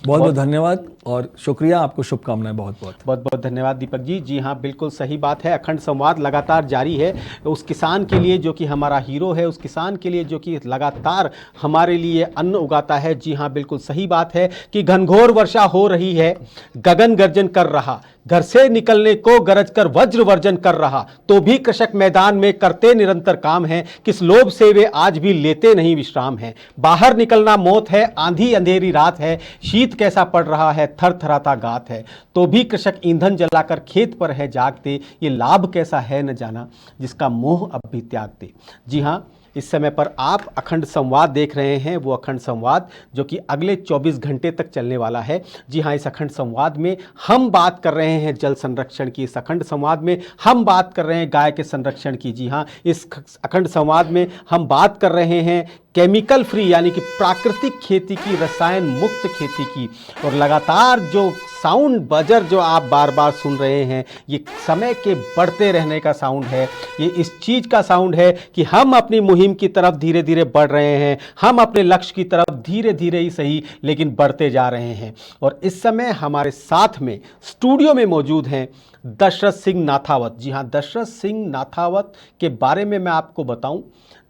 बहुत बहुत धन्यवाद और शुक्रिया, आपको शुभकामनाएं। बहुत बहुत धन्यवाद दीपक जी। जी हाँ, बिल्कुल सही बात है। अखंड संवाद लगातार जारी है। उस किसान के लिए जो कि हमारा हीरो है, उस किसान के लिए जो कि लगातार हमारे लिए अन्न उगाता है। जी हाँ, बिल्कुल सही बात है कि घनघोर वर्षा हो रही है, गगन गर्जन कर रहा, घर से निकलने को गरज कर वज्र वर्जन कर रहा, तो भी कृषक मैदान में करते निरंतर काम है। किस लोभ से वे आज भी लेते नहीं विश्राम है। बाहर निकलना मौत है, आंधी अंधेरी रात है, शीत कैसा पड़ रहा है, थर थराता गात है, तो भी कृषक ईंधन जलाकर खेत पर है जागते। ये लाभ कैसा है न जाना, जिसका मोह अब भी त्यागते। जी हाँ, इस समय पर आप अखंड संवाद देख रहे हैं, वो अखंड संवाद जो कि अगले 24 घंटे तक चलने वाला है। जी हाँ, इस अखंड संवाद में हम बात कर रहे हैं जल संरक्षण की। इस अखंड संवाद में हम बात कर रहे हैं गाय के संरक्षण की। जी हाँ, इस अखंड संवाद में हम बात कर रहे हैं केमिकल फ्री यानी कि प्राकृतिक खेती की, रसायन मुक्त खेती की। और लगातार जो साउंड बजर जो आप बार बार सुन रहे हैं, ये समय के बढ़ते रहने का साउंड है। ये इस चीज़ का साउंड है कि हम अपनी मुहिम की तरफ धीरे धीरे बढ़ रहे हैं, हम अपने लक्ष्य की तरफ धीरे धीरे ही सही लेकिन बढ़ते जा रहे हैं। और इस समय हमारे साथ में स्टूडियो में मौजूद हैं दशरथ सिंह नाथावत। जी हाँ, दशरथ सिंह नाथावत के बारे में मैं आपको बताऊं,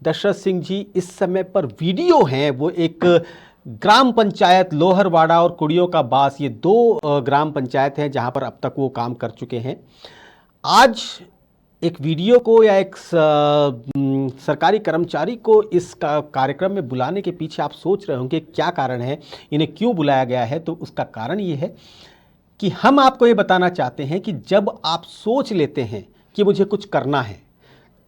दशरथ सिंह जी इस समय पर वीडियो हैं, वो एक ग्राम पंचायत लोहरवाड़ा और कुड़ियों का बास, ये दो ग्राम पंचायत हैं जहां पर अब तक वो काम कर चुके हैं। आज एक वीडियो को या एक सरकारी कर्मचारी को इस कार्यक्रम में बुलाने के पीछे आप सोच रहे होंगे क्या कारण है, इन्हें क्यों बुलाया गया है। तो उसका कारण ये है कि हम आपको ये बताना चाहते हैं कि जब आप सोच लेते हैं कि मुझे कुछ करना है,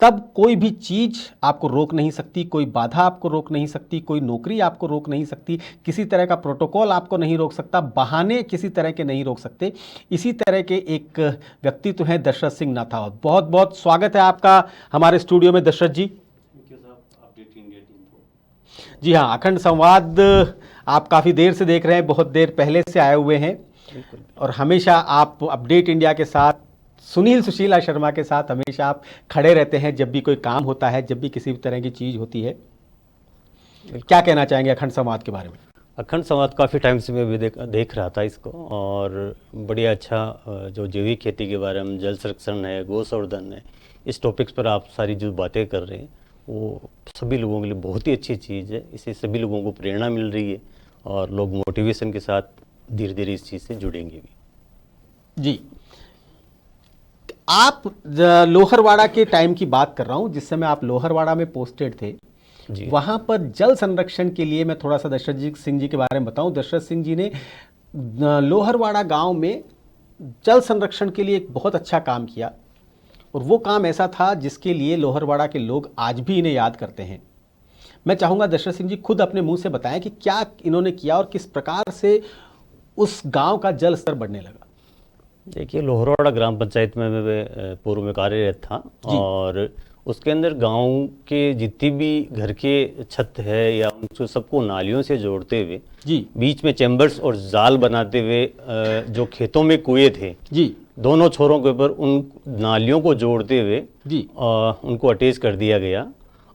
तब कोई भी चीज़ आपको रोक नहीं सकती, कोई बाधा आपको रोक नहीं सकती, कोई नौकरी आपको रोक नहीं सकती, किसी तरह का प्रोटोकॉल आपको नहीं रोक सकता, बहाने किसी तरह के नहीं रोक सकते। इसी तरह के एक व्यक्तित्व हैं दशरथ सिंह नाथावत। बहुत बहुत स्वागत है आपका हमारे स्टूडियो में दशरथ जी। थैंक यू साहब, अपडेट इंडिया टीम को। जी हाँ, अखंड संवाद आप काफ़ी देर से देख रहे हैं, बहुत देर पहले से आए हुए हैं और हमेशा आप अपडेट इंडिया के साथ, सुनील सुशीला शर्मा के साथ हमेशा आप खड़े रहते हैं जब भी कोई काम होता है, जब भी किसी भी तरह की चीज़ होती है। क्या कहना चाहेंगे अखंड संवाद के बारे में? अखंड संवाद काफ़ी टाइम से मैं भी देख रहा था इसको, और बढ़िया अच्छा जो जैविक खेती के बारे में, जल संरक्षण है, गौ संवर्धन है, इस टॉपिक्स पर आप सारी जो बातें कर रहे हैं वो सभी लोगों के लिए बहुत ही अच्छी चीज़ है। इससे सभी लोगों को प्रेरणा मिल रही है और लोग मोटिवेशन के साथ धीरे धीरे इस चीज़ से जुड़ेंगे भी। जी, आप लोहरवाड़ा के टाइम की बात कर रहा हूं, जिस समय आप लोहरवाड़ा में पोस्टेड थे, वहां पर जल संरक्षण के लिए मैं थोड़ा सा दशरथ सिंह जी के बारे में बताऊं। दशरथ सिंह जी ने लोहरवाड़ा गांव में जल संरक्षण के लिए एक बहुत अच्छा काम किया और वो काम ऐसा था जिसके लिए लोहरवाड़ा के लोग आज भी इन्हें याद करते हैं। मैं चाहूँगा दशरथ सिंह जी खुद अपने मुंह से बताएं कि क्या इन्होंने किया और किस प्रकार से उस गांव का जल स्तर बढ़ने लगा। देखिए, लोहरवाड़ा ग्राम पंचायत में मैं पूर्व में कार्यरत था और उसके अंदर गांव के जितनी भी घर के छत है या उनको सबको नालियों से जोड़ते हुए जी, बीच में चैम्बर्स और जाल बनाते हुए जो खेतों में कुएं थे जी, दोनों छोरों के ऊपर उन नालियों को जोड़ते हुए जी उनको अटैच कर दिया गया।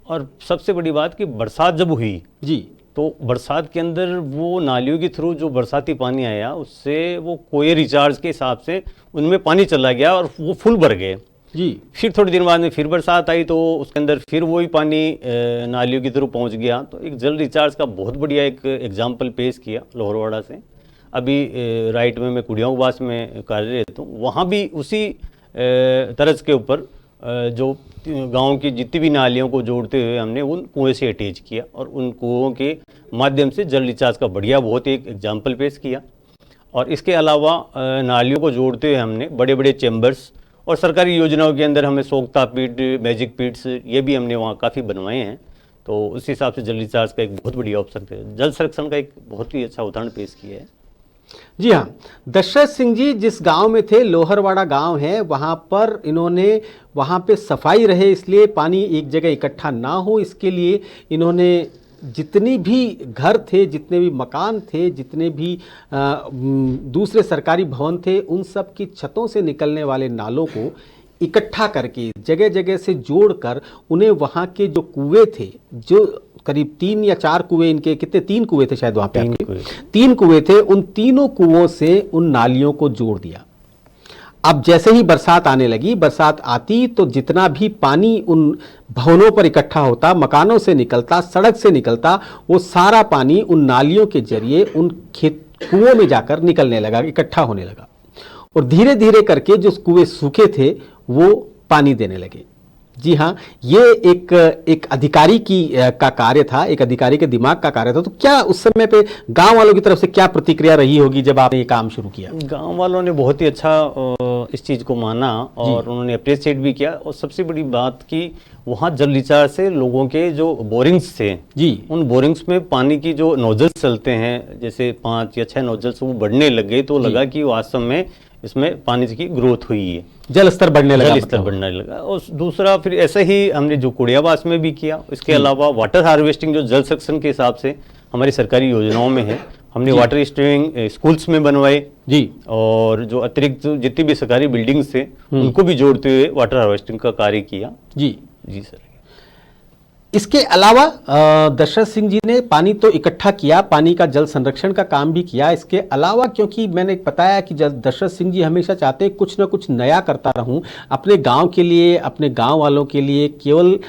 और सबसे बड़ी बात कि बरसात जब हुई जी, तो बरसात के अंदर वो नालियों के थ्रू जो बरसाती पानी आया उससे वो कुएं रिचार्ज के हिसाब से उनमें पानी चला गया और वो फुल भर गए जी। फिर थोड़ी दिन बाद में फिर बरसात आई तो उसके अंदर फिर वही पानी नालियों के थ्रू पहुंच गया। तो एक जल रिचार्ज का बहुत बढ़िया एक एग्जाम्पल पेश किया लोहरवाड़ा से। अभी राइट में मैं कुड़ियाँ बास में कार्यरत हूँ, वहाँ भी उसी तर्ज के ऊपर जो गांव की जितनी भी नालियों को जोड़ते हुए हमने उन कुएं से अटैच किया और उन कुओं के माध्यम से जल रिचार्ज का बढ़िया बहुत एक एग्जाम्पल पेश किया। और इसके अलावा नालियों को जोड़ते हुए हमने बड़े बड़े चैम्बर्स और सरकारी योजनाओं के अंदर हमें सोख्ता पिट, मैजिक पिट्स, ये भी हमने वहाँ काफ़ी बनवाए हैं। तो उस हिसाब से जल रिचार्ज का एक बहुत बढ़िया ऑप्शन है, जल संरक्षण का एक बहुत ही अच्छा उदाहरण पेश किया है। जी हाँ, दशरथ सिंह जी जिस गांव में थे, लोहरवाड़ा गांव है, वहां पर इन्होंने वहां पे सफाई रहे इसलिए पानी एक जगह इकट्ठा ना हो, इसके लिए इन्होंने जितनी भी घर थे, जितने भी मकान थे, जितने भी दूसरे सरकारी भवन थे, उन सब की छतों से निकलने वाले नालों को इकट्ठा करके जगह जगह से जोड़कर उन्हें वहाँ के जो कुएं थे, जो करीब 3 या 4 कुएं, इनके कितने 3 कुएं थे शायद वहाँ पे, 3 कुएं थे, उन तीनों कुओं से उन नालियों को जोड़ दिया। अब जैसे ही बरसात आने लगी, बरसात आती तो जितना भी पानी उन भवनों पर इकट्ठा होता, मकानों से निकलता, सड़क से निकलता, वो सारा पानी उन नालियों के जरिए उन कुओं में जाकर निकलने लगा, इकट्ठा होने लगा, और धीरे धीरे करके जो कुएं सूखे थे वो पानी देने लगे। जी हाँ, ये एक अधिकारी का कार्य था, एक अधिकारी के दिमाग का कार्य था। तो क्या उस समय पे गांव वालों की तरफ से क्या प्रतिक्रिया रही होगी जब आपने ये काम शुरू किया? गांव वालों ने बहुत ही अच्छा इस चीज़ को माना और उन्होंने अप्रिशिएट भी किया। और सबसे बड़ी बात कि वहाँ जल रिचार्ज से लोगों के जो बोरिंग्स थे जी, उन बोरिंग्स में पानी की जो नोजल्स चलते हैं, जैसे 5 या 6 नोजल्स वो बढ़ने लग गए, तो लगा कि वास्तव में इसमें पानी की ग्रोथ हुई है, जल स्तर बढ़ने लगा, जल स्तर बढ़ने लगा। और दूसरा फिर ऐसे ही हमने जो कुड़ियावास में भी किया। इसके अलावा वाटर हार्वेस्टिंग जो जल संरक्षण के हिसाब से हमारी सरकारी योजनाओं में है, हमने वाटर स्टोरिंग स्कूल्स में बनवाए जी, और जो अतिरिक्त जितनी भी सरकारी बिल्डिंग्स थे उनको भी जोड़ते हुए वाटर हार्वेस्टिंग का कार्य किया। जी जी सर। इसके अलावा दशरथ सिंह जी ने पानी तो इकट्ठा किया, पानी का जल संरक्षण का काम भी किया। इसके अलावा क्योंकि मैंने बताया कि दशरथ सिंह जी हमेशा चाहते हैं कुछ ना कुछ नया करता रहूं अपने गांव के लिए, अपने गांव वालों के लिए। केवल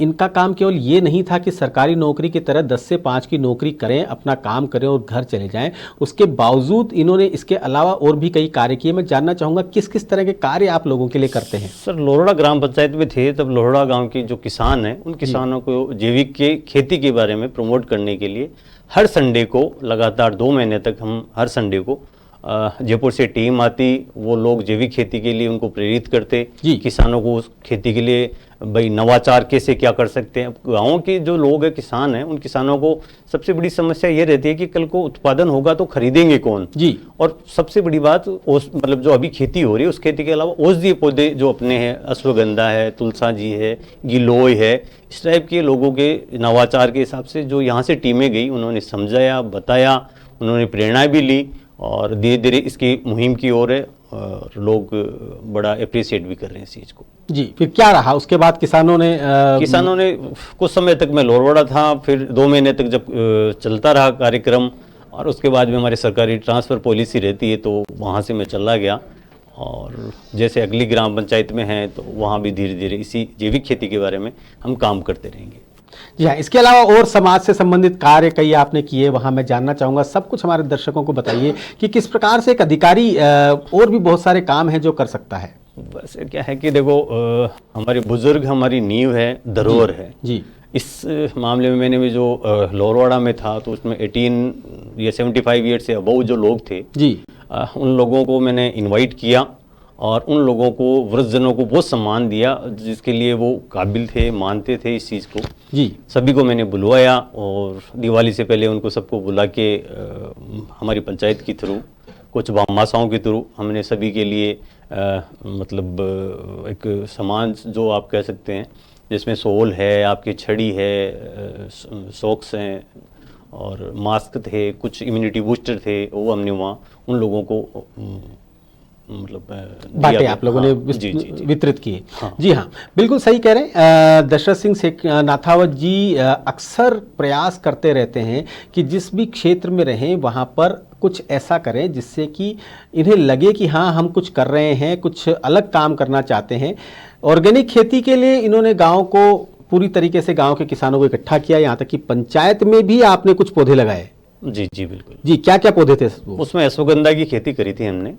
इनका काम केवल ये नहीं था कि सरकारी नौकरी की तरह 10 से 5 की नौकरी करें, अपना काम करें और घर चले जाएं। उसके बावजूद इन्होंने इसके अलावा और भी कई कार्य किए। मैं जानना चाहूँगा किस किस तरह के कार्य आप लोगों के लिए करते हैं? सर, लोहड़ा ग्राम पंचायत में थे तब लोहड़ा गाँव के जो किसान हैं उन किसानों को जैविक के खेती के बारे में प्रमोट करने के लिए हर संडे को लगातार 2 महीने तक हम हर संडे को जयपुर से टीम आती, वो लोग जैविक खेती के लिए उनको प्रेरित करते, किसानों को उस खेती के लिए भाई नवाचार कैसे क्या कर सकते हैं। गाँव के जो लोग हैं, किसान हैं, उन किसानों को सबसे बड़ी समस्या ये रहती है कि कल को उत्पादन होगा तो खरीदेंगे कौन जी। और सबसे बड़ी बात मतलब जो अभी खेती हो रही है उस खेती के अलावा औषधीय पौधे जो अपने हैं, अश्वगंधा है, तुलसा जी है, गिलोय है, इस टाइप के लोगों के नवाचार के हिसाब से जो यहाँ से टीमें गई, उन्होंने समझाया, बताया, उन्होंने प्रेरणा भी ली और धीरे धीरे इसकी मुहिम की ओर है और लोग बड़ा अप्रिशिएट भी कर रहे हैं इस चीज़ को जी। फिर क्या रहा उसके बाद? किसानों ने कुछ समय तक मैं लोहरवाड़ा था, फिर 2 महीने तक जब चलता रहा कार्यक्रम, और उसके बाद में हमारी सरकारी ट्रांसफ़र पॉलिसी रहती है तो वहाँ से मैं चला गया, और जैसे अगली ग्राम पंचायत में है तो वहाँ भी धीरे धीरे इसी जैविक खेती के बारे में हम काम करते रहेंगे। जी हाँ, इसके अलावा और समाज से संबंधित कार्य कई आपने किए, वहाँ मैं जानना चाहूँगा। सब कुछ हमारे दर्शकों को बताइए कि किस प्रकार से एक अधिकारी और भी बहुत सारे काम हैं जो कर सकता है। बस क्या है कि देखो, हमारे बुजुर्ग हमारी नींव है, धरोहर है जी। इस मामले में मैंने भी जो लोहरवाड़ा में था तो उसमें 18 या 75 ईयर से अबव जो लोग थे जी, उन लोगों को मैंने इनवाइट किया और उन लोगों को, वृद्धजनों को बहुत सम्मान दिया जिसके लिए वो काबिल थे, मानते थे इस चीज़ को जी। सभी को मैंने बुलवाया और दिवाली से पहले उनको सबको बुला के हमारी पंचायत के थ्रू, कुछ भामाशाओं के थ्रू हमने सभी के लिए मतलब एक सामान जो आप कह सकते हैं, जिसमें सोल है, आपकी छड़ी है, सॉक्स हैं और मास्क थे, कुछ इम्यूनिटी बूस्टर थे, वो हमने वहाँ उन लोगों को मतलब बांटे, आप लोगों ने वितरित किए। हाँ। जी हाँ, बिल्कुल सही कह रहे हैं। दशरथ सिंह नाथावत जी अक्सर प्रयास करते रहते हैं कि जिस भी क्षेत्र में रहें वहाँ पर कुछ ऐसा करें जिससे कि इन्हें लगे कि हाँ, हम कुछ कर रहे हैं, कुछ अलग काम करना चाहते हैं। ऑर्गेनिक खेती के लिए इन्होंने गाँव को पूरी तरीके से, गाँव के किसानों को इकट्ठा किया, यहाँ तक कि पंचायत में भी आपने कुछ पौधे लगाए। जी जी बिल्कुल जी। क्या क्या पौधे थे उसमें? अश्वगंधा की खेती करी थी हमने,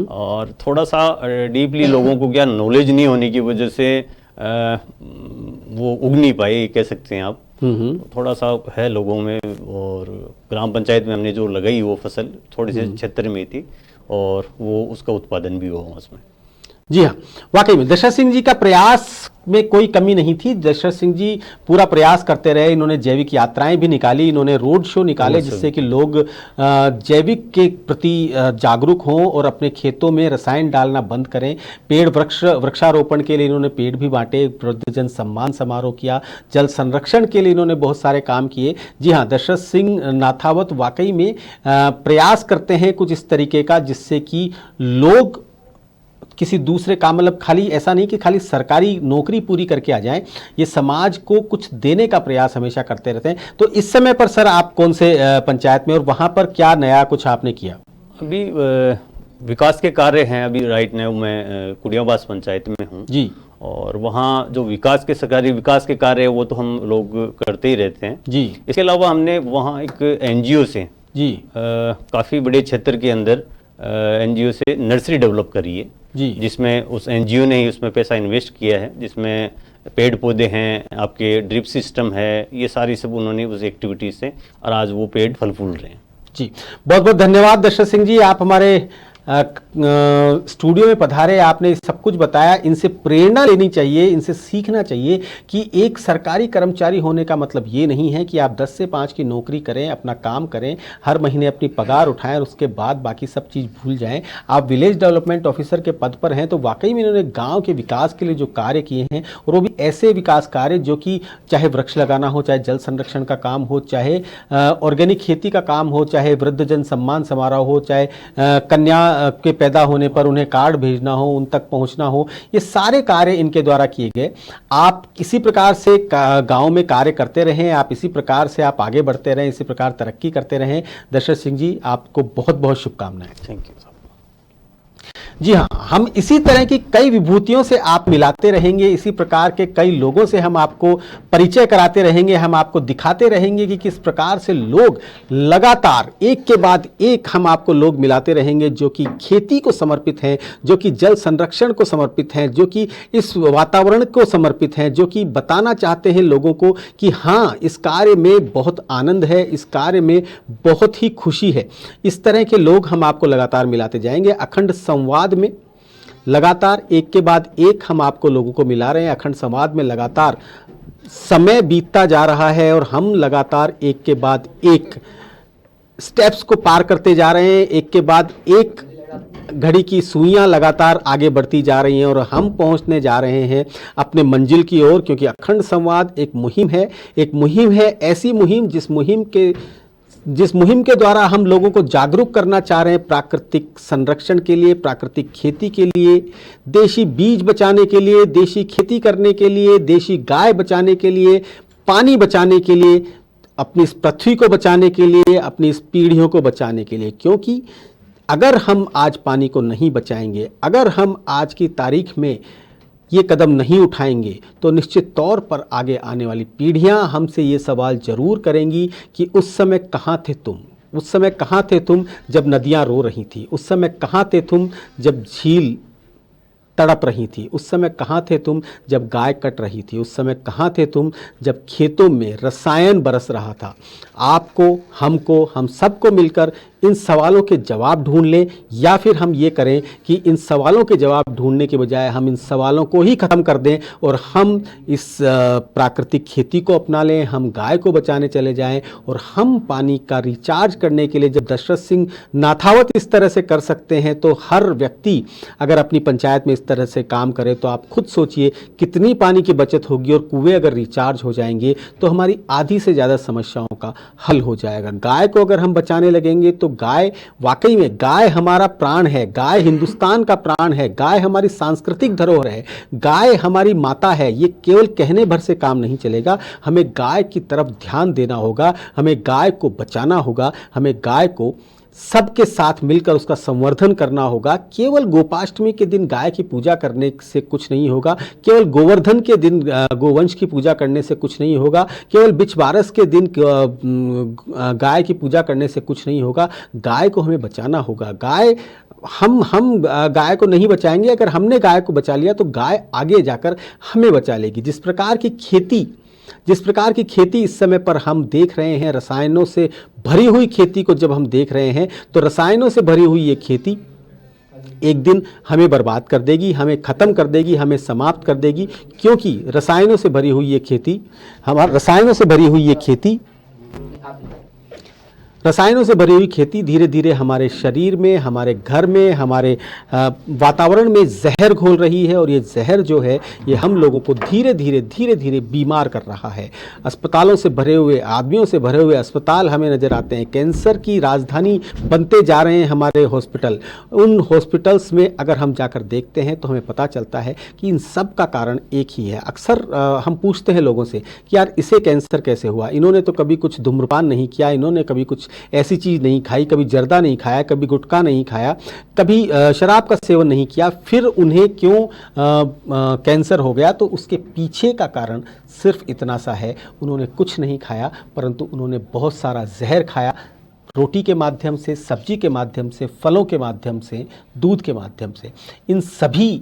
और थोड़ा सा डीपली लोगों को क्या नॉलेज नहीं होने की वजह से वो उग नहीं पाए, कह सकते हैं आप। थोड़ा सा है लोगों में, और ग्राम पंचायत में हमने जो लगाई वो फसल थोड़ी से क्षेत्र में थी और वो उसका उत्पादन भी हुआ उसमें। जी हाँ, वाकई में दशरथ सिंह जी का प्रयास में कोई कमी नहीं थी। दशरथ सिंह जी पूरा प्रयास करते रहे। इन्होंने जैविक यात्राएं भी निकाली, इन्होंने रोड शो निकाले जिससे कि लोग जैविक के प्रति जागरूक हों और अपने खेतों में रसायन डालना बंद करें। पेड़ वृक्षारोपण के लिए इन्होंने पेड़ भी बांटे, वृद्धजन सम्मान समारोह किया, जल संरक्षण के लिए इन्होंने बहुत सारे काम किए। जी हाँ, दशरथ सिंह नाथावत वाकई में प्रयास करते हैं कुछ इस तरीके का जिससे कि लोग किसी दूसरे काम, मतलब खाली ऐसा नहीं कि खाली सरकारी नौकरी पूरी करके आ जाएं, ये समाज को कुछ देने का प्रयास हमेशा करते रहते हैं। तो इस समय पर सर आप कौन से पंचायत में और वहाँ पर क्या नया कुछ आपने किया? अभी विकास के कार्य हैं। अभी राइट नाउ मैं कुड़ियाबास पंचायत में हूँ जी, और वहाँ जो सरकारी विकास के कार्य है वो तो हम लोग करते ही रहते हैं जी। इसके अलावा हमने वहाँ एक एनजीओ से जी काफ़ी बड़े क्षेत्र के अंदर एनजीओ से नर्सरी डेवलप करी है जी, जिसमें उस एनजीओ ने ही उसमें पैसा इन्वेस्ट किया है, जिसमें पेड़ पौधे हैं, आपके ड्रिप सिस्टम है, ये सारी सब उन्होंने उस एक्टिविटी से, और आज वो पेड़ फल फूल रहे हैं। जी बहुत बहुत धन्यवाद दशरथ सिंह जी, आप हमारे स्टूडियो में पधारे, आपने सब कुछ बताया। इनसे प्रेरणा लेनी चाहिए, इनसे सीखना चाहिए कि एक सरकारी कर्मचारी होने का मतलब ये नहीं है कि आप 10 से 5 की नौकरी करें, अपना काम करें, हर महीने अपनी पगार उठाएं और उसके बाद बाकी सब चीज़ भूल जाएं। आप विलेज डेवलपमेंट ऑफिसर के पद पर हैं तो वाकई में इन्होंने गाँव के विकास के लिए जो कार्य किए हैं, और वो भी ऐसे विकास कार्य जो कि चाहे वृक्ष लगाना हो, चाहे जल संरक्षण का काम हो, चाहे ऑर्गेनिक खेती का काम हो, चाहे वृद्धजन सम्मान समारोह हो, चाहे कन्या के पैदा होने पर उन्हें कार्ड भेजना हो, उन तक पहुंचना हो, ये सारे कार्य इनके द्वारा किए गए। आप इसी प्रकार से गांव में कार्य करते रहें, आप इसी प्रकार से आप आगे बढ़ते रहें, इसी प्रकार तरक्की करते रहें। दशरथ सिंह जी, आपको बहुत बहुत शुभकामनाएं। Thank you. जी हाँ, हम इसी तरह की कई विभूतियों से आप मिलाते रहेंगे, इसी प्रकार के कई लोगों से हम आपको परिचय कराते रहेंगे, हम आपको दिखाते रहेंगे कि किस प्रकार से लोग लगातार एक के बाद एक हम आपको लोग मिलाते रहेंगे जो कि खेती को समर्पित हैं, जो कि जल संरक्षण को समर्पित हैं, जो कि इस वातावरण को समर्पित हैं, जो कि बताना चाहते हैं लोगों को कि हाँ, इस कार्य में बहुत आनंद है, इस कार्य में बहुत ही खुशी है। इस तरह के लोग हम आपको लगातार मिलाते जाएंगे। अखंड संवाद में लगातार एक के बाद एक हम आपको लोगों को मिला रहे हैं। अखंड संवाद में लगातार समय बीतता जा रहा है और हम लगातार एक के बाद एक स्टेप्स को पार करते जा रहे हैं। एक के बाद एक घड़ी की सुइयां लगातार आगे बढ़ती जा रही हैं और हम पहुंचने जा रहे हैं अपने मंजिल की ओर, क्योंकि अखंड संवाद एक मुहिम है, ऐसी मुहिम जिस मुहिम के द्वारा हम लोगों को जागरूक करना चाह रहे हैं प्राकृतिक संरक्षण के लिए, प्राकृतिक खेती के लिए, देशी बीज बचाने के लिए, देशी खेती करने के लिए, देशी गाय बचाने के लिए, पानी बचाने के लिए, अपनी इस पृथ्वी को बचाने के लिए, अपनी इस पीढ़ियों को बचाने के लिए। क्योंकि अगर हम आज पानी को नहीं बचाएंगे, अगर हम आज की तारीख में ये कदम नहीं उठाएंगे तो निश्चित तौर पर आगे आने वाली पीढ़ियां हमसे ये सवाल जरूर करेंगी कि उस समय कहाँ थे तुम, उस समय कहाँ थे तुम जब नदियां रो रही थी, उस समय कहाँ थे तुम जब झील तड़प रही थी, उस समय कहाँ थे तुम जब गाय कट रही थी, उस समय कहाँ थे तुम जब खेतों में रसायन बरस रहा था। आपको, हमको, हम सबको मिलकर इन सवालों के जवाब ढूंढ लें, या फिर हम ये करें कि इन सवालों के जवाब ढूंढने के बजाय हम इन सवालों को ही ख़त्म कर दें और हम इस प्राकृतिक खेती को अपना लें, हम गाय को बचाने चले जाएं और हम पानी का रिचार्ज करने के लिए, जब दशरथ सिंह नाथावत इस तरह से कर सकते हैं तो हर व्यक्ति अगर अपनी पंचायत में इस तरह से काम करे तो आप खुद सोचिए कितनी पानी की बचत होगी। और कुएं अगर रिचार्ज हो जाएंगे तो हमारी आधी से ज़्यादा समस्याओं का हल हो जाएगा। गाय को अगर हम बचाने लगेंगे तो गाय, वाकई में गाय हमारा प्राण है, गाय हिंदुस्तान का प्राण है, गाय हमारी सांस्कृतिक धरोहर है, गाय हमारी माता है। ये केवल कहने भर से काम नहीं चलेगा, हमें गाय की तरफ ध्यान देना होगा, हमें गाय को बचाना होगा, हमें गाय को सबके साथ मिलकर उसका संवर्धन करना होगा। केवल गोपाष्टमी के दिन गाय की पूजा करने से कुछ नहीं होगा, केवल गोवर्धन के दिन गोवंश की पूजा करने से कुछ नहीं होगा, केवल बिचवारस के दिन गाय की पूजा करने से कुछ नहीं होगा। गाय को हमें बचाना होगा। गाय हम गाय को नहीं बचाएंगे, अगर हमने गाय को बचा लिया तो गाय आगे जाकर हमें बचा लेगी। जिस प्रकार की खेती इस समय पर हम देख रहे हैं, रसायनों से भरी हुई खेती को जब हम देख रहे हैं तो रसायनों से भरी हुई ये खेती एक दिन हमें बर्बाद कर देगी, हमें ख़त्म कर देगी, हमें समाप्त कर देगी। क्योंकि रसायनों से भरी हुई ये खेती रसायनों से भरी हुई खेती धीरे धीरे हमारे शरीर में, हमारे घर में, हमारे वातावरण में जहर घोल रही है और ये जहर जो है ये हम लोगों को धीरे धीरे बीमार कर रहा है। अस्पतालों से भरे हुए, आदमियों से भरे हुए अस्पताल हमें नज़र आते हैं। कैंसर की राजधानी बनते जा रहे हैं हमारे हॉस्पिटल। उन हॉस्पिटल्स में अगर हम जाकर देखते हैं तो हमें पता चलता है कि इन सब का कारण एक ही है। अक्सर हम पूछते हैं लोगों से कि यार इसे कैंसर कैसे हुआ, इन्होंने तो कभी कुछ धूम्रपान नहीं किया, इन्होंने कभी कुछ ऐसी चीज़ नहीं खाई, कभी जर्दा नहीं खाया, कभी गुटखा नहीं खाया, कभी शराब का सेवन नहीं किया, फिर उन्हें क्यों कैंसर हो गया। तो उसके पीछे का कारण सिर्फ इतना सा है, उन्होंने कुछ नहीं खाया परंतु उन्होंने बहुत सारा जहर खाया, रोटी के माध्यम से, सब्जी के माध्यम से, फलों के माध्यम से, दूध के माध्यम से। इन सभी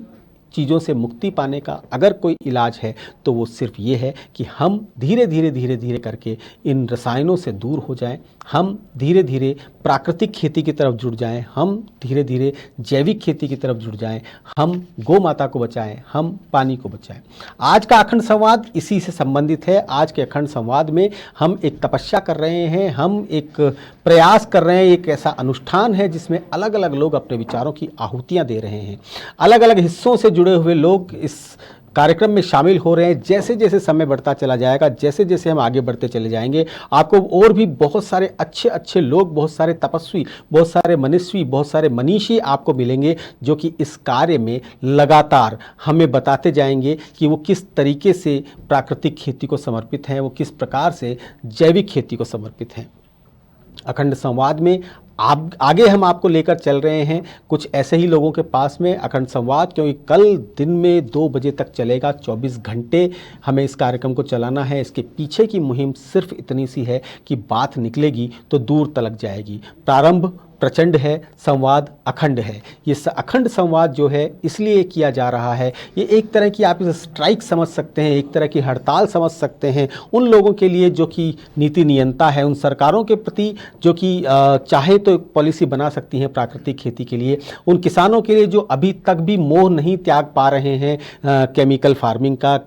चीज़ों से मुक्ति पाने का अगर कोई इलाज है तो वो सिर्फ ये है कि हम धीरे धीरे करके इन रसायनों से दूर हो जाएं, हम धीरे धीरे प्राकृतिक खेती की तरफ जुड़ जाएं, हम धीरे धीरे जैविक खेती की तरफ जुड़ जाएं, हम गौ माता को बचाएं, हम पानी को बचाएं। आज का अखंड संवाद इसी से संबंधित है। आज के अखंड संवाद में हम एक तपस्या कर रहे हैं, हम एक प्रयास कर रहे हैं, एक ऐसा अनुष्ठान है जिसमें अलग अलग लोग अपने विचारों की आहुतियाँ दे रहे हैं। अलग अलग हिस्सों से जुड़े हुए लोग इस कार्यक्रम में शामिल हो रहे हैं। जैसे जैसे समय बढ़ता चला जाएगा, जैसे जैसे हम आगे बढ़ते चले जाएंगे, आपको और भी बहुत सारे अच्छे अच्छे लोग, बहुत सारे तपस्वी, बहुत सारे मनस्वी, बहुत सारे मनीषी आपको मिलेंगे जो कि इस कार्य में लगातार हमें बताते जाएंगे कि वो किस तरीके से प्राकृतिक खेती को समर्पित हैं, वो किस प्रकार से जैविक खेती को समर्पित हैं। अखंड संवाद में आप आगे हम आपको लेकर चल रहे हैं कुछ ऐसे ही लोगों के पास में अखंड संवाद, क्योंकि कल दिन में 2 बजे तक चलेगा। 24 घंटे हमें इस कार्यक्रम को चलाना है। इसके पीछे की मुहिम सिर्फ इतनी सी है कि बात निकलेगी तो दूर तलक जाएगी। प्रारंभ प्रचंड है, संवाद अखंड है। ये अखंड संवाद जो है इसलिए किया जा रहा है, ये एक तरह की आप इसे स्ट्राइक समझ सकते हैं, एक तरह की हड़ताल समझ सकते हैं उन लोगों के लिए जो कि नीति नियंता है, उन सरकारों के प्रति जो कि चाहे तो पॉलिसी बना सकती हैं प्राकृतिक खेती के लिए, उन किसानों के लिए जो अभी तक भी मोह नहीं त्याग पा रहे हैं केमिकल फार्मिंग का,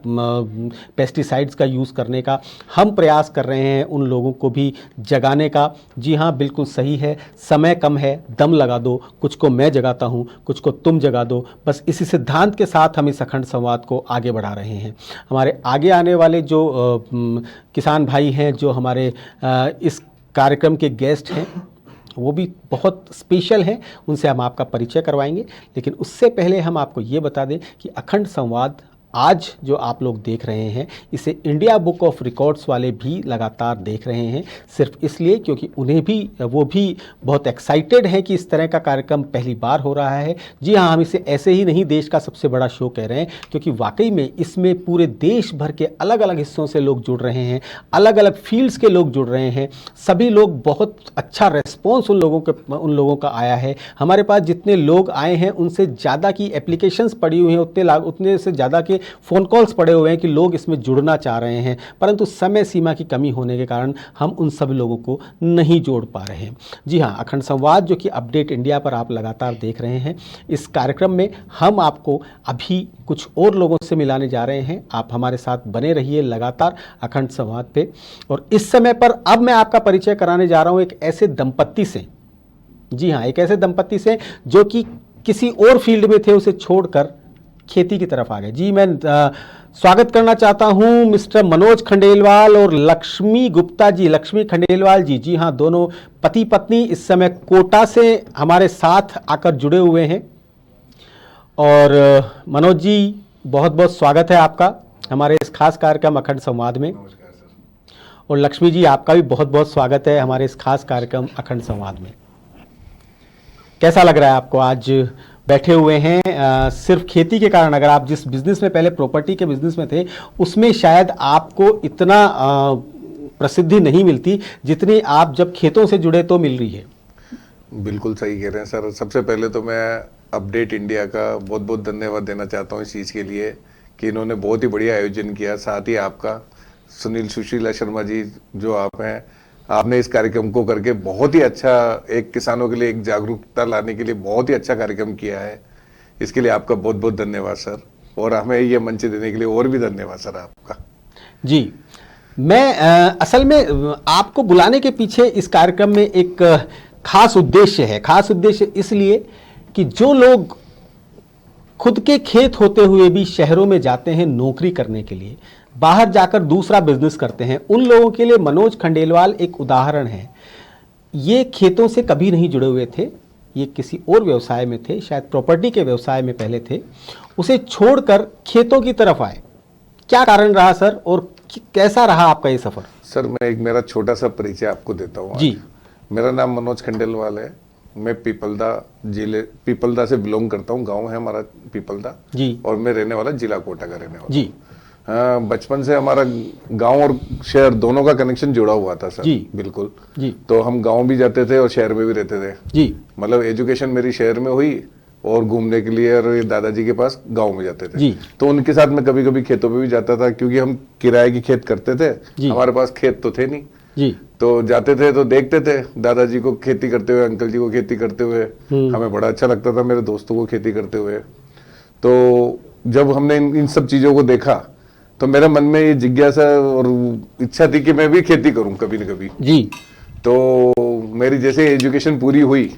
पेस्टिसाइड्स का यूज़ करने का। हम प्रयास कर रहे हैं उन लोगों को भी जगाने का। जी हाँ, बिल्कुल सही है, समय कम है, दम लगा दो, कुछ को मैं जगाता हूँ, कुछ को तुम जगा दो। बस इसी सिद्धांत के साथ हम इस अखंड संवाद को आगे बढ़ा रहे हैं। हमारे आगे आने वाले जो किसान भाई हैं, जो हमारे इस कार्यक्रम के गेस्ट हैं, वो भी बहुत स्पेशल हैं, उनसे हम आपका परिचय करवाएंगे। लेकिन उससे पहले हम आपको ये बता दें कि अखंड संवाद आज जो आप लोग देख रहे हैं इसे इंडिया बुक ऑफ रिकॉर्ड्स वाले भी लगातार देख रहे हैं, सिर्फ इसलिए क्योंकि उन्हें भी, वो भी बहुत एक्साइटेड हैं कि इस तरह का कार्यक्रम पहली बार हो रहा है। जी हाँ, हम इसे ऐसे ही नहीं देश का सबसे बड़ा शो कह रहे हैं, क्योंकि वाकई में इसमें पूरे देश भर के अलग अलग हिस्सों से लोग जुड़ रहे हैं, अलग अलग फील्ड्स के लोग जुड़ रहे हैं। सभी लोग, बहुत अच्छा रेस्पॉन्स उन लोगों का आया है। हमारे पास जितने लोग आए हैं उनसे ज़्यादा की एप्लीकेशंस पड़ी हुई हैं, उतने से ज़्यादा के फ़ोन कॉल्स पड़े हुए हैं कि लोग इसमें जुड़ना चाह रहे हैं, परंतु समय सीमा की कमी होने के कारण हम उन सब लोगों को नहीं जोड़ पा रहे हैं। जी हाँ, अखंड संवाद जो कि अपडेट इंडिया पर आप लगातार देख रहे हैं, इस कार्यक्रम में हम आपको अभी कुछ और लोगों से मिलाने जा रहे हैं। आप हमारे साथ बने रहिए लगातार अखंड संवाद पे। और इस समय पर अब मैं आपका परिचय कराने जा रहा हूँ एक ऐसे दंपत्ति से। जी हाँ, एक ऐसे दंपत्ति से जो कि किसी और फील्ड में थे, उसे छोड़कर खेती की तरफ आ गए। जी, मैं स्वागत करना चाहता हूं मिस्टर मनोज खंडेलवाल और लक्ष्मी गुप्ता जी, लक्ष्मी खंडेलवाल जी। जी हाँ, दोनों पति पत्नी इस समय कोटा से हमारे साथ आकर जुड़े हुए हैं। और मनोज जी, बहुत बहुत स्वागत है आपका हमारे इस खास कार्यक्रम अखंड संवाद में। और लक्ष्मी जी, आपका भी बहुत बहुत स्वागत है हमारे इस खास कार्यक्रम अखंड संवाद में। कैसा लग रहा है आपको? आज बैठे हुए हैं सिर्फ खेती के कारण। अगर आप जिस बिज़नेस में, पहले प्रॉपर्टी के बिज़नेस में थे, उसमें शायद आपको इतना प्रसिद्धि नहीं मिलती जितनी आप जब खेतों से जुड़े तो मिल रही है। बिल्कुल सही कह रहे हैं सर। सबसे पहले तो मैं अपडेट इंडिया का बहुत बहुत धन्यवाद देना चाहता हूँ इस चीज़ के लिए कि इन्होंने बहुत ही बढ़िया आयोजन किया। साथ ही आपका सुनील सुशीला शर्मा जी जो आप हैं, आपने इस कार्यक्रम को करके बहुत ही अच्छा, एक किसानों के लिए एक जागरूकता लाने के लिए बहुत ही अच्छा कार्यक्रम किया है। इसके लिए आपका बहुत बहुत धन्यवाद सर, और हमें ये मंच देने के लिए और भी धन्यवाद सर आपका। जी, मैं असल में आपको बुलाने के पीछे इस कार्यक्रम में एक खास उद्देश्य है। खास उद्देश्य इसलिए कि जो लोग खुद के खेत होते हुए भी शहरों में जाते हैं नौकरी करने के लिए, बाहर जाकर दूसरा बिजनेस करते हैं, उन लोगों के लिए मनोज खंडेलवाल एक उदाहरण है। ये खेतों से कभी नहीं जुड़े हुए थे, ये किसी और व्यवसाय में थे, शायद प्रॉपर्टी के व्यवसाय में पहले थे, उसे छोड़कर खेतों की तरफ आए। क्या कारण रहा सर, और कैसा रहा आपका ये सफर? सर मैं एक मेरा छोटा सा परिचय आपको देता हूँ। जी। मेरा नाम मनोज खंडेलवाल है। मैं पीपलदा जिले पीपलदा से बिलोंग करता हूँ, गांव है हमारा पीपलदा जी, और मैं रहने वाला जिला कोटा का रहने वाला जी। बचपन से हमारा गांव और शहर दोनों का कनेक्शन जुड़ा हुआ था सर जी, बिल्कुल जी। तो हम गांव भी जाते थे और शहर में भी रहते थे जी। मतलब एजुकेशन मेरी शहर में हुई और घूमने के लिए और दादाजी के पास गांव में जाते थे जी। तो उनके साथ मैं कभी कभी खेतों पे भी जाता था, क्योंकि हम किराए की खेत करते थे, हमारे पास खेत तो थे नहीं जी। तो जाते थे तो देखते थे दादाजी को खेती करते हुए, अंकल जी को खेती करते हुए, हमें बड़ा अच्छा लगता था, मेरे दोस्तों को खेती करते हुए। तो जब हमने इन सब चीजों को देखा तो मेरे मन में ये जिज्ञासा और इच्छा थी कि मैं भी खेती करूं कभी न कभी जी। तो मेरी जैसे एजुकेशन पूरी हुई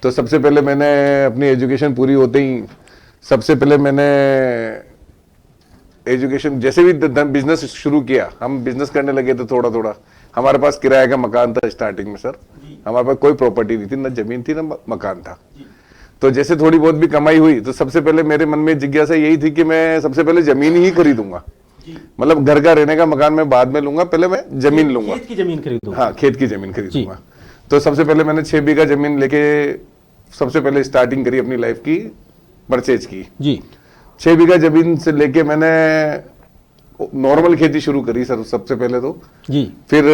तो सबसे पहले मैंने अपनी एजुकेशन पूरी होते ही सबसे पहले मैंने एजुकेशन जैसे भी बिजनेस शुरू किया। हम बिजनेस करने लगे थे थोड़ा थोड़ा। हमारे पास किराए का मकान था स्टार्टिंग में सर, हमारे पास कोई प्रॉपर्टी नहीं थी, ना जमीन थी ना मकान था। तो जैसे थोड़ी बहुत भी कमाई हुई तो सबसे पहले मेरे मन में जिज्ञासा यही थी कि मैं सबसे पहले जमीन ही खरीदूंगा। मतलब घर का रहने का मकान मैं बाद में लूंगा, पहले मैं जमीन लूंगा, खेत की जमीन खरीदूंगा। हाँ, खेत की जमीन खरीदूंगा। तो सबसे पहले मैंने 6 बीघा जमीन लेके सबसे पहले स्टार्टिंग करी अपनी लाइफ की, परचेज की जी। 6 बीघा जमीन से लेके मैंने नॉर्मल खेती शुरू करी सर सबसे पहले तो जी। फिर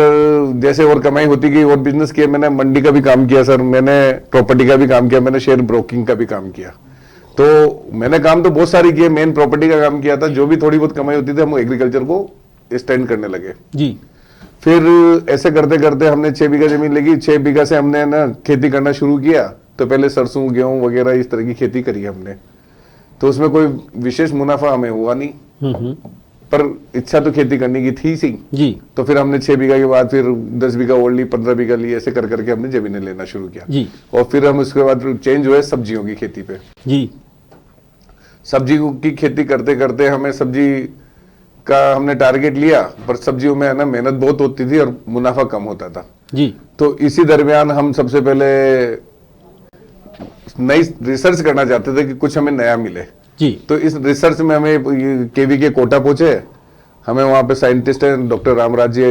जैसे और कमाई होती गई और बिजनेस किया, मैंने मंडी का भी काम किया सर, मैंने प्रॉपर्टी का भी काम किया, मैंने शेयर ब्रोकिंग का भी काम किया। तो मैंने काम तो बहुत सारी किए, मेन प्रॉपर्टी का काम किया था। जो भी थोड़ी बहुत कमाई होती थी हम एग्रीकल्चर को स्टैंड करने लगे जी। फिर ऐसे करते करते हमने 6 बीघा जमीन लेगी, 6 बीघा से हमने ना खेती करना शुरू किया। तो पहले सरसों गेहूं वगैरह इस तरह की खेती करी हमने। तो उसमें कोई विशेष मुनाफा हमें हुआ नहीं, पर इच्छा तो खेती करने की थी सी जी। तो फिर हमने 6 बीघा के बाद फिर 10 बीघा और ली, 15 बीघा ली, ऐसे कर करके हमने जमीनें लेना शुरू किया जी। और फिर हम उसके बाद चेंज हुए सब्जियों की खेती पे जी। सब्जी की खेती करते करते हमें सब्जी का हमने टारगेट लिया, पर सब्जियों में है ना मेहनत बहुत होती थी और मुनाफा कम होता था जी। तो इसी दरमियान हम सबसे पहले नई रिसर्च करना चाहते थे कि कुछ हमें नया मिले जी। तो इस रिसर्च में हमें केवी के कोटा पहुंचे। हमें वहां पे साइंटिस्ट हैं डॉक्टर रामराज जी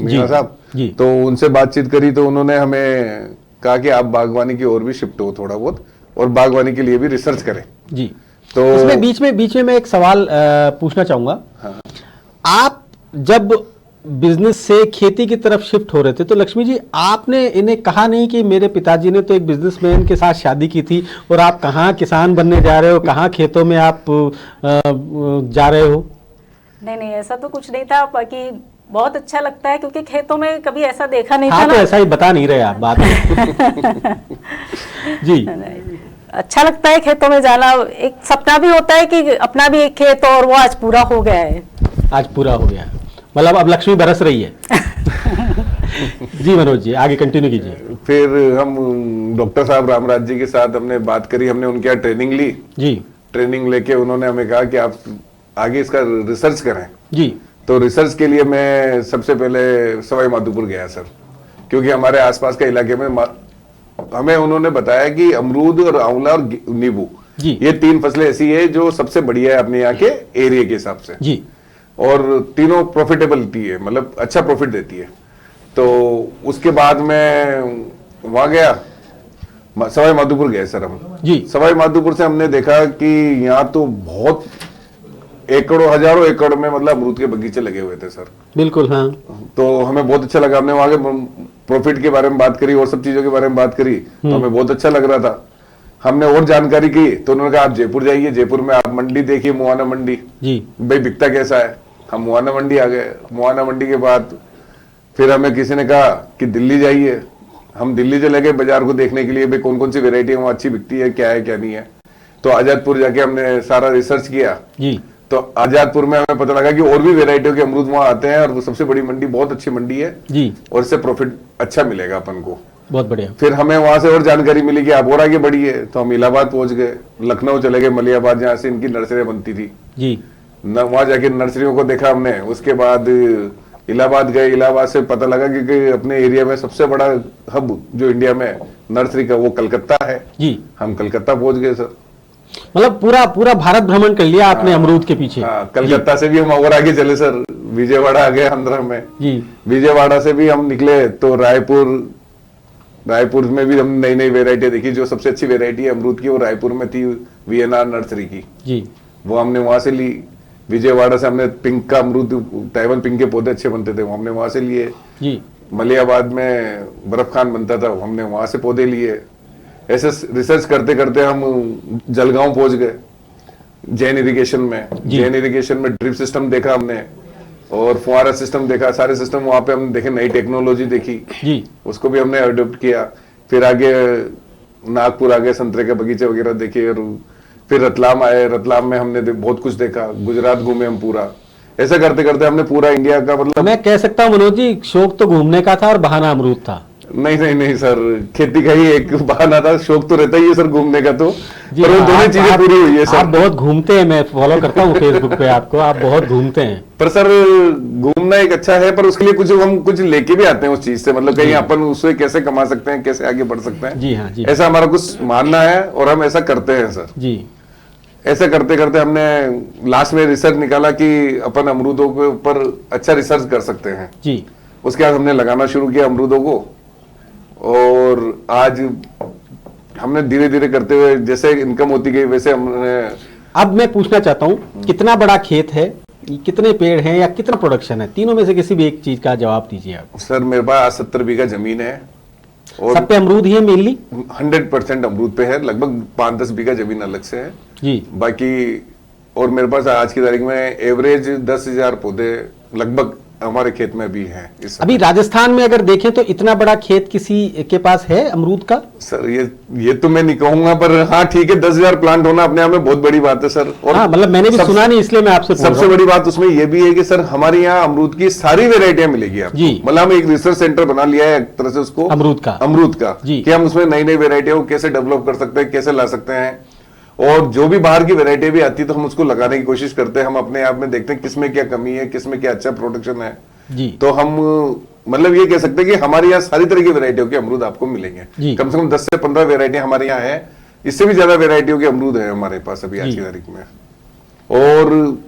मीना साहब, तो उनसे बातचीत करी तो उन्होंने हमें कहा कि आप बागवानी की ओर भी शिफ्ट हो थोड़ा बहुत, और बागवानी के लिए भी रिसर्च करें जी। तो इसमें बीच में मैं एक सवाल पूछना चाहूंगा। हाँ। आप जब बिजनेस से खेती की तरफ शिफ्ट हो रहे थे तो लक्ष्मी जी आपने इन्हें कहा नहीं कि मेरे पिताजी ने तो एक बिजनेसमैन के साथ शादी की थी और आप कहाँ किसान बनने जा रहे हो, कहाँ खेतों में आप जा रहे हो? नहीं, ऐसा तो कुछ नहीं था। बाकी बहुत अच्छा लगता है क्योंकि खेतों में कभी ऐसा देखा नहीं था ना। तो ऐसा ही बता नहीं रहे आप बात जी। अच्छा लगता है खेतों में जाना। एक सपना भी होता है कि अपना भी एक खेत, और वो आज पूरा हो गया है। आज पूरा हो गया, मतलब अब लक्ष्मी बरस रही है जी। मनोज जी आगे कंटिन्यू कीजिए। फिर हम डॉक्टर साहब रामराज जी के साथ हमने बात करी, हमने उनके यहाँ ट्रेनिंग ली जी। ट्रेनिंग लेके उन्होंने हमें कहा कि आप आगे इसका रिसर्च करें जी। तो रिसर्च के लिए मैं सबसे पहले सवाई माधोपुर गया सर, क्योंकि हमारे आसपास के इलाके में हमें उन्होंने बताया कि अमरूद और आंवला और नींबू ये 3 फसलें ऐसी है जो सबसे बढ़िया है अपने यहाँ के एरिया के हिसाब से जी। और तीनों प्रॉफिटेबिलिटी है, मतलब अच्छा प्रॉफिट देती है। तो उसके बाद मैं वहां गया, सवाई माधोपुर गए सर हम जी। सवाई माधोपुर से हमने देखा कि यहाँ तो बहुत एकड़ों हजारों एकड़ में मतलब अमरूद के बगीचे लगे हुए थे सर। बिल्कुल हाँ। तो हमें बहुत अच्छा लगा। हमने वहां के प्रॉफिट के बारे में बात करी और सब चीजों के बारे में बात करी, तो हमें बहुत अच्छा लग रहा था। हमने और जानकारी की तो उन्होंने कहा आप जयपुर जाइए, जयपुर में आप मंडी देखिए, मुआना मंडी जी, भाई बिकता कैसा है। हम मुआना मंडी आ गए। मुआना मंडी के बाद फिर हमें किसी ने कहा कि दिल्ली जाइए। हम दिल्ली चले गए बाजार को देखने के लिए, भाई कौन कौन सी वेरायटी वहाँ अच्छी बिकती है, क्या नहीं है। तो आजादपुर जाके हमने सारा रिसर्च किया जी। तो आजादपुर में हमें पता लगा कि और भी वेराइटियों के अमरूद वहाँ आते हैं और वो सबसे बड़ी मंडी, बहुत अच्छी मंडी है जी, और इससे प्रॉफिट अच्छा मिलेगा अपन को। बहुत बढ़िया। फिर हमें वहां से और जानकारी मिली कि आप और आगे बढ़िए, तो हम इलाहाबाद पहुंच गए, लखनऊ चले गए, मलियाबाद जहाँ से इनकी नर्सरियां बनती थी जी, वहां जाके नर्सरियों को देखा हमने। उसके बाद इलाहाबाद गए, इलाहाबाद से पता लगा कि अपने एरिया में सबसे बड़ा हब जो इंडिया में नर्सरी का वो कलकत्ता है जी। हम कलकत्ता पहुंच गए सर। मतलब पूरा पूरा भारत भ्रमण कर लिया आपने अमरूद के पीछे। कलकत्ता से भी हम और आगे चले सर, विजयवाड़ा आ गए आंध्र में जी। विजयवाड़ा से भी हम निकले तो रायपुर में भी हम नई नई वेराइटी देखी। जो सबसे अच्छी वेराइटी है अमरूद की वो रायपुर में थी, वीएनआर नर्सरी की जी, वो हमने वहां से ली। विजयवाड़ा से हमने पिंक का अमरूद, ताइवान पिंक के पौधे अच्छे बनते थे, वो हमने वहां से लिए जी। मलियाबाद में बर्फ खान बनता था, हमने वहां से पौधे लिए। ऐसे रिसर्च करते करते हम जलगांव पहुंच गए, जैन इरिगेशन में। जैन इरिगेशन में ड्रिप सिस्टम देखा हमने और फुहारा सिस्टम देखा, सारे सिस्टम वहां पे हमने देखे, नई टेक्नोलॉजी देखी जी, उसको भी हमने अडोप्ट किया। फिर आगे नागपुर आ गए, संतरे के बगीचे वगैरह देखे, और फिर रतलाम आए, रतलाम में हमने बहुत कुछ देखा। गुजरात घूमे हम पूरा। ऐसा करते करते हमने पूरा इंडिया का, मतलब मैं कह सकता हूँ मनोज जी, शौक तो घूमने का था और बहाना अमरूद था। नहीं सर, खेती का ही एक बहाना था, शौक तो रहता ही है सर घूमने का, तो पर वो दोनों चीजें पूरी हुई है सर। आप बहुत घूमते हैं, मैं फॉलो करता हूँ फेसबुक पे आपको, आप बहुत घूमते हैं। पर सर घूमना एक अच्छा है, पर उसके लिए कुछ हम कुछ लेके भी आते हैं उस चीज से, मतलब कहीं अपन उससे कैसे कमा सकते हैं, कैसे आगे बढ़ सकते हैं जी। हाँ जी, ऐसा हमारा कुछ मानना है और हम ऐसा करते हैं सर जी। ऐसे करते करते हमने लास्ट में रिसर्च निकाला कि अपन अमरूदों के ऊपर अच्छा रिसर्च कर सकते हैं जी। उसके बाद हमने लगाना शुरू किया अमरूदों को, और आज हमने धीरे धीरे करते हुए जैसे इनकम होती गई वैसे हमने। अब मैं पूछना चाहता हूँ, कितना बड़ा खेत है, कितने पेड़ हैं या कितना प्रोडक्शन है, तीनों में से किसी भी एक चीज का जवाब दीजिए आप। सर मेरे पास 70 बीघा जमीन है और सब पे अमरूद ही है मेनली? 100% अमरूद पे है, लगभग 5-10 बीघा जमीन अलग से है जी बाकी। और मेरे पास आज की तारीख में एवरेज 10,000 पौधे लगभग हमारे खेत में भी हैं। अभी राजस्थान में अगर देखें तो इतना बड़ा खेत किसी के पास है अमरूद का? सर ये तो मैं नहीं कहूंगा, पर हाँ ठीक है, 10,000 प्लांट होना अपने आप में बहुत बड़ी बात है सर। और हाँ, मतलब मैंने भी सुना नहीं, इसलिए मैं आपसे सबसे बड़ी बात उसमें ये भी है कि सर हमारे यहाँ अमरूद की सारी वेराइटियां मिलेगी आपको जी। मतलब हम एक रिसर्च सेंटर बना लिया है एक तरह से उसको, अमरूद का जी, कि हम उसमें नई नई वेराइटियों को कैसे डेवलप कर सकते हैं, कैसे ला सकते हैं। और जो भी बाहर की वैरायटी भी आती है तो हम उसको लगाने की कोशिश करते हैं। हम अपने आप में देखते हैं किसमें क्या कमी है, किसमें क्या अच्छा प्रोडक्शन है जी। तो हम मतलब ये कह सकते हैं कि हमारे यहाँ सारी तरह की वैरायटियों के अमरूद आपको मिलेंगे। कम से कम 10 से 15 वैरायटी हमारे यहाँ है, इससे भी ज्यादा वैरायटियों के अमरूद है हमारे पास अभी आज की तारीख में। और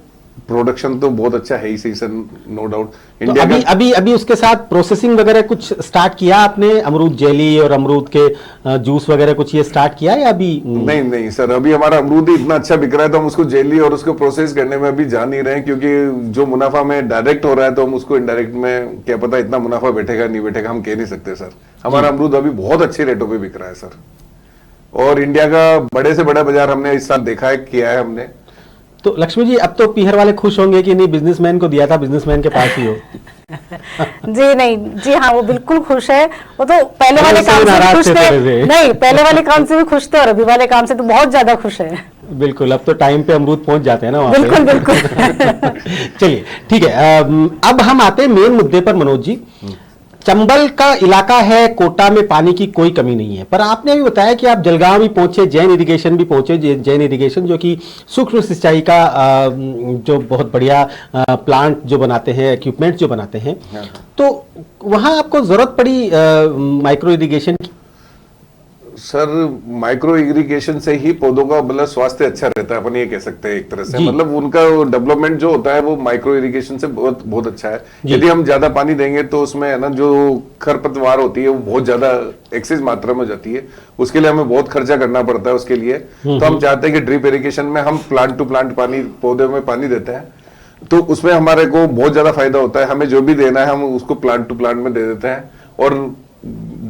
प्रोडक्शन तो बहुत अच्छा है ही सही सर, नो डाउट। इंडिया तो अभी उसके साथ प्रोसेसिंग वगैरह कुछ स्टार्ट किया आपने? अमरूद जेली और अमरूद के जूस वगैरह कुछ ये स्टार्ट किया या अभी? नहीं सर, अभी हमारा अमरूद ही इतना अच्छा बिक रहा है तो हम उसको जेली और उसको प्रोसेस करने में अभी जा नहीं रहे हैं, क्योंकि जो मुनाफा में डायरेक्ट हो रहा है तो हम उसको इनडायरेक्ट में क्या पता इतना मुनाफा बैठेगा नहीं बैठेगा, हम कह नहीं सकते सर। हमारा अमरूद अभी बहुत अच्छे रेटों पे बिक रहा है सर, और इंडिया का बड़े से बड़ा बाजार हमने इस साल देखा है, किया है हमने। तो लक्ष्मी जी, अब तो पीहर वाले खुश होंगे कि नहीं बिजनेसमैन को दिया था, बिजनेसमैन के पास ही हो। जी नहीं जी, हाँ वो बिल्कुल खुश है। वो तो पहले वाले काम से खुश थे, नहीं पहले वाले काम से भी खुश थे और अभी वाले काम से तो बहुत ज्यादा खुश है। बिल्कुल, अब तो टाइम पे अमरूद पहुंच जाते हैं ना वहाँ बिल्कुल पे। बिल्कुल चलिए ठीक है, अब हम आते हैं मेन मुद्दे पर मनोज जी। चंबल का इलाका है, कोटा में पानी की कोई कमी नहीं है, पर आपने भी बताया कि आप जलगांव भी पहुंचे, जैन इरिगेशन भी पहुंचे। जैन इरिगेशन जो कि सूक्ष्म सिंचाई का जो बहुत बढ़िया प्लांट जो बनाते हैं, इक्विपमेंट जो बनाते हैं, तो वहां आपको जरूरत पड़ी माइक्रो इरिगेशन की? सर माइक्रो इरिगेशन से ही पौधों का मतलब स्वास्थ्य अच्छा रहता है, अपन ये कह सकते हैं एक तरह से। मतलब उनका डेवलपमेंट जो होता है वो माइक्रो इरिगेशन से बहुत बहुत अच्छा है। यदि हम ज्यादा पानी देंगे तो उसमें है ना जो खरपतवार होती है वो बहुत ज्यादा एक्सेस मात्रा में हो जाती है, उसके लिए हमें बहुत खर्चा करना पड़ता है उसके लिए। तो हम चाहते हैं कि ड्रिप इरिगेशन में हम प्लांट टू प्लांट पानी पौधे में पानी देते हैं, तो उसमें हमारे को बहुत ज्यादा फायदा होता है। हमें जो भी देना है हम उसको प्लांट टू प्लांट में दे देते हैं और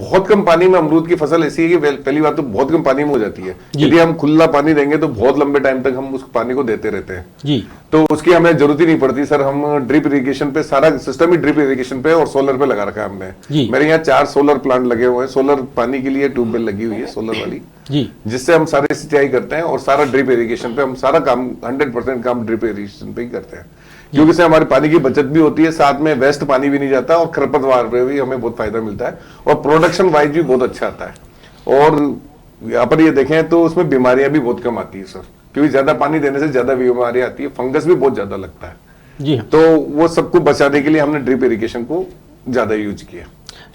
बहुत कम पानी में अमरूद की फसल ऐसी है कि पहली बात तो बहुत कम पानी में हो जाती है। यदि हम खुला पानी देंगे तो बहुत लंबे टाइम तक हम उस पानी को देते रहते हैं जी, तो उसकी हमें जरूरत ही नहीं पड़ती सर। हम ड्रिप इरिगेशन पे सारा सिस्टम ही ड्रिप इरिगेशन पे और सोलर पे लगा रखा है हमने। मेरे यहाँ 4 सोलर प्लांट लगे हुए हैं, सोलर पानी के लिए ट्यूबवेल लगी हुई है सोलर वाली जी, जिससे हम सारे सिंचाई करते हैं और सारा ड्रिप इरिगेशन पे हम सारा काम 100% काम ड्रिप इरिगेशन पे ही करते हैं, क्योंकि इससे हमारे पानी की बचत भी होती है, साथ में वेस्ट पानी भी नहीं जाता और खरपतवार पे भी हमें बहुत फायदा मिलता है और प्रोडक्शन वाइज भी बहुत अच्छा आता है। और यहाँ पर ये देखें तो उसमें बीमारियां भी बहुत कम आती है सर, क्योंकि ज्यादा पानी देने से ज्यादा बीमारियां आती है, फंगस भी बहुत ज्यादा लगता है जी हाँ। तो वो सबको बचाने के लिए हमने ड्रिप इरिगेशन को ज्यादा यूज किया।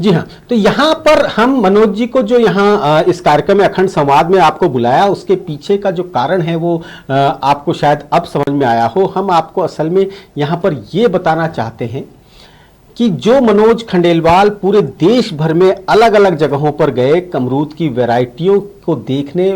जी हाँ, तो यहाँ पर हम मनोज जी को जो यहाँ इस कार्यक्रम में अखंड संवाद में आपको बुलाया, उसके पीछे का जो कारण है वो आपको शायद अब समझ में आया हो। हम आपको असल में यहाँ पर ये बताना चाहते हैं कि जो मनोज खंडेलवाल पूरे देश भर में अलग अलग जगहों पर गए, अमरूद की वैरायटियों को देखने,